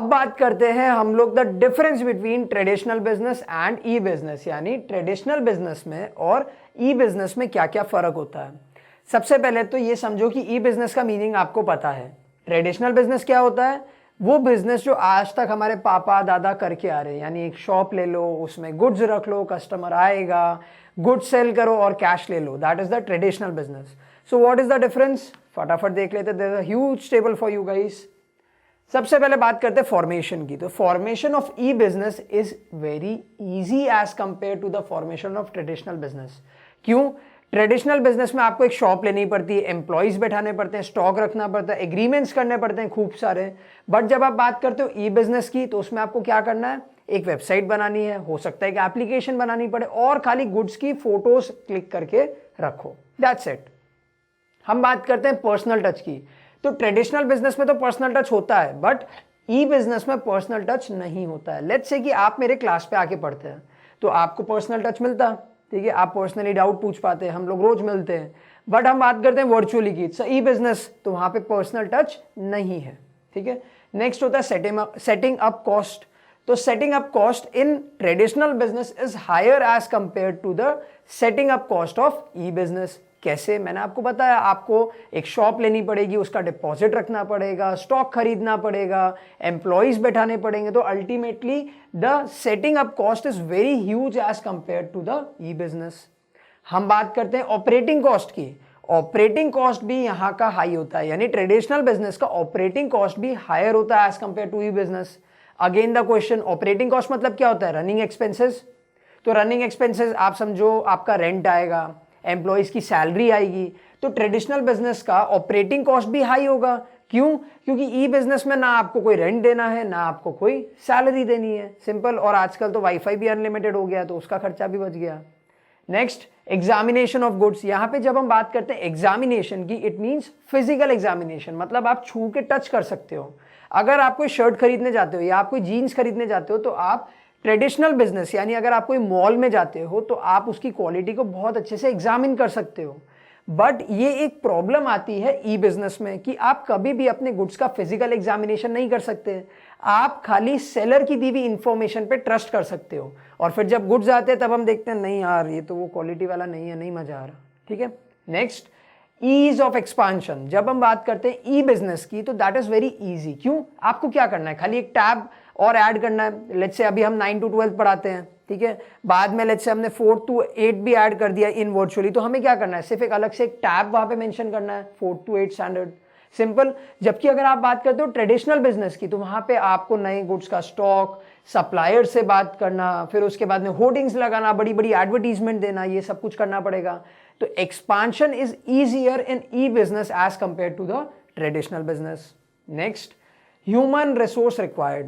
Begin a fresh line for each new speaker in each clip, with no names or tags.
बात करते हैं हम लोग the difference between traditional business and E business, यानी ट्रेडिशनल बिजनेस में और ई बिजनेस में क्या क्या फर्क होता है। सबसे पहले तो ये समझो कि ई बिजनेस का मीनिंग आपको पता है। ट्रेडिशनल बिजनेस क्या होता है? वो बिजनेस जो आज तक हमारे पापा दादा करके आ रहे हैं, यानी एक शॉप ले लो, उसमें गुड्स रख लो, कस्टमर आएगा, गुड्स सेल करो और कैश ले लो, that is the traditional business. So what is the difference? फटाफट देख लेते, there is a huge table for you guys. सबसे पहले बात करते हैं फॉर्मेशन की। तो formation of e business is very easy as compare to the formation of traditional business. क्यों? ट्रेडिशनल बिजनेस में आपको एक शॉप लेनी पड़ती है, एम्प्लॉइज बैठाने पड़ते हैं, स्टॉक रखना पड़ता है, एग्रीमेंट्स करने पड़ते हैं खूब सारे। बट जब आप बात करते हो ई बिजनेस की, तो उसमें आपको क्या करना है? एक वेबसाइट बनानी है, हो सकता है कि एप्लीकेशन बनानी पड़े, और खाली गुड्स की फोटोज क्लिक करके रखो, दैट्स इट। हम बात करते हैं पर्सनल टच की। तो ट्रेडिशनल बिजनेस में तो पर्सनल टच होता है, बट ई बिजनेस में पर्सनल टच नहीं होता है। लेट्स से कि आप मेरे क्लास पे आके पढ़ते हैं, तो आपको पर्सनल टच मिलता, ठीक है, आप पर्सनली डाउट पूछ पाते हैं, हम लोग रोज मिलते हैं। बट हम बात करते हैं वर्चुअली की, ई बिजनेस, तो वहां पे पर्सनल टच नहीं है, ठीक है। नेक्स्ट होता है सेटिंग अप कॉस्ट। तो setting up cost in traditional business is higher as compare to the setting up cost of e business. कैसे? मैंने आपको बताया, आपको एक शॉप लेनी पड़ेगी, उसका डिपॉजिट रखना पड़ेगा, स्टॉक खरीदना पड़ेगा, एम्प्लॉइज बैठाने पड़ेंगे, तो ultimately the setting up cost is very huge as compare to the e business. हम बात करते हैं ऑपरेटिंग कॉस्ट की। ऑपरेटिंग कॉस्ट भी यहाँ का हाई होता है, यानी ट्रेडिशनल बिजनेस का ऑपरेटिंग कॉस्ट भी हायर होता है as compare to e business. Again the question, operating cost मतलब क्या होता है? Running expenses. तो रनिंग एक्सपेंसेस आप समझो, आपका रेंट आएगा, एम्प्लॉइज की सैलरी आएगी, तो ट्रेडिशनल बिजनेस का ऑपरेटिंग कॉस्ट भी हाई होगा। क्यों? क्योंकि ई बिजनेस में ना आपको कोई रेंट देना है, ना आपको कोई सैलरी देनी है, सिंपल। और आजकल तो वाईफाई भी अनलिमिटेड हो गया, तो उसका खर्चा भी बच गया। Next, examination of goods. यहां पे जब हम बात करते हैं एग्जामिनेशन की, इट मींस फिजिकल एग्जामिनेशन, मतलब आप छू के टच कर सकते हो। अगर आप कोई शर्ट खरीदने जाते हो या आप कोई जीन्स खरीदने जाते हो, तो आप ट्रेडिशनल बिजनेस, यानी अगर आप कोई मॉल में जाते हो, तो आप उसकी क्वालिटी को बहुत अच्छे से एग्जामिन कर सकते हो। बट ये एक प्रॉब्लम आती है ई बिजनेस में कि आप कभी भी अपने गुड्स का फिजिकल एग्जामिनेशन नहीं कर सकते। आप खाली सेलर की दी हुई इंफॉर्मेशन पे ट्रस्ट कर सकते हो, और फिर जब गुड्स आते हैं तब हम देखते हैं, नहीं यार ये तो वो क्वालिटी वाला नहीं है, नहीं मजा आ रहा, ठीक है। Next, ease of expansion. जब हम बात करते हैं ई बिजनेस की, तो दैट इज वेरी इजी। क्यों? आपको क्या करना है? खाली एक टैब और ऐड करना है। लेट्स से अभी हम 9 to 12 पढ़ाते हैं, ठीक है, बाद में लेट्स से हमने 4 to 8 भी ऐड कर दिया इन वर्चुअली, तो हमें क्या करना है? सिर्फ एक अलग से एक टैब वहां पे मेंशन करना है, 4 to 8 स्टैंडर्ड, सिंपल। जबकि अगर आप बात करते हो ट्रेडिशनल बिजनेस की, तो वहां पे आपको नए गुड्स का स्टॉक, सप्लायर से बात करना, फिर उसके बाद में होर्डिंग्स लगाना, बड़ी बड़ी एडवर्टीजमेंट देना, ये सब कुछ करना पड़ेगा। तो expansion is easier in e business as compare to the traditional business. Next, human resource required.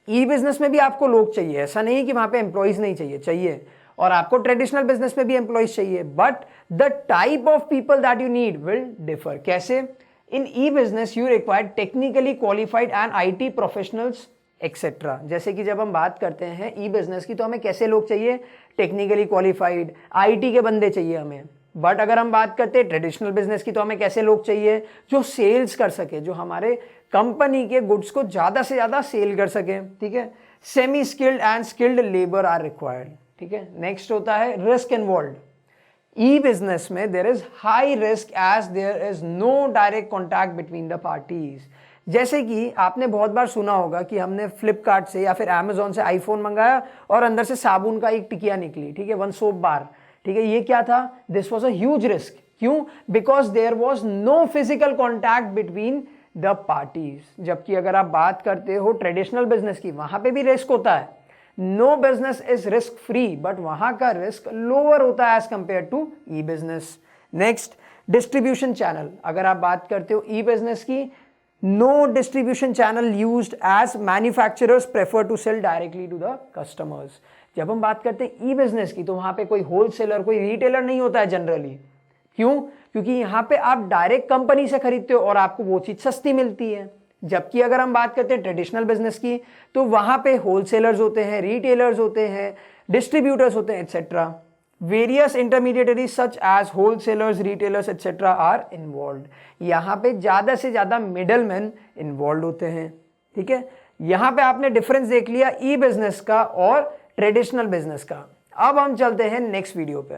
E business में भी आपको लोग चाहिए, ऐसा नहीं कि वहां पे एम्प्लॉइज नहीं चाहिए, चाहिए, और आपको ट्रेडिशनल बिजनेस में भी एम्प्लॉइज चाहिए, but the type of people that you need will differ. कैसे? In e business you require technically qualified and IT professionals etcetera. जैसे कि जब हम बात करते हैं ई बिजनेस की, तो हमें कैसे लोग चाहिए? टेक्निकली क्वालिफाइड, आईटी के बंदे चाहिए हमें। बट अगर हम बात करते हैं ट्रेडिशनल बिजनेस की, तो हमें कैसे लोग चाहिए? जो सेल्स कर सके, जो हमारे कंपनी के गुड्स को ज्यादा से ज्यादा सेल कर सके, ठीक है। Semi skilled and skilled labour are required, ठीक है। नेक्स्ट होता है रिस्क इन्वॉल्व। ई बिजनेस में there is high risk as there is no direct contact between the parties. जैसे कि आपने बहुत बार सुना होगा कि हमने फ्लिपकार्ट से या फिर अमेजोन से आईफोन मंगाया और अंदर से साबुन का एक टिकिया निकली, ठीक है, 1 सोप बार, ठीक है। ये क्या था? This was a huge risk. क्यों? Because there was no physical contact between the parties. जबकि अगर आप बात करते हो ट्रेडिशनल बिजनेस की, वहां पे भी रिस्क होता है। No business is risk free, but वहां का रिस्क लोअर होता है as compare to e business. Next, distribution channel. अगर आप बात करते हो ई बिजनेस की, no distribution channel used as manufacturers prefer to sell directly to the customers. जब हम बात करते हैं ई बिजनेस की, तो वहां पे कोई होलसेलर, कोई रिटेलर नहीं होता है जनरली। क्यों? क्योंकि यहां पे आप डायरेक्ट कंपनी से खरीदते हो और आपको वो चीज सस्ती मिलती है। जबकि अगर हम बात करते हैं ट्रेडिशनल बिजनेस की, तो वहां पे होलसेलर्स होते हैं, रिटेलर्स होते हैं, डिस्ट्रीब्यूटर्स होते हैं, etcetera. Various intermediaries such as wholesalers, retailers etcetera are involve. यहां पे ज्यादा से ज्यादा मिडल मैन इन्वॉल्व होते हैं। ठीक है, यहां पे आपने डिफरेंस देख लिया ई बिजनेस का और ट्रेडिशनल बिजनेस का। अब हम चलते हैं नेक्स्ट वीडियो पे।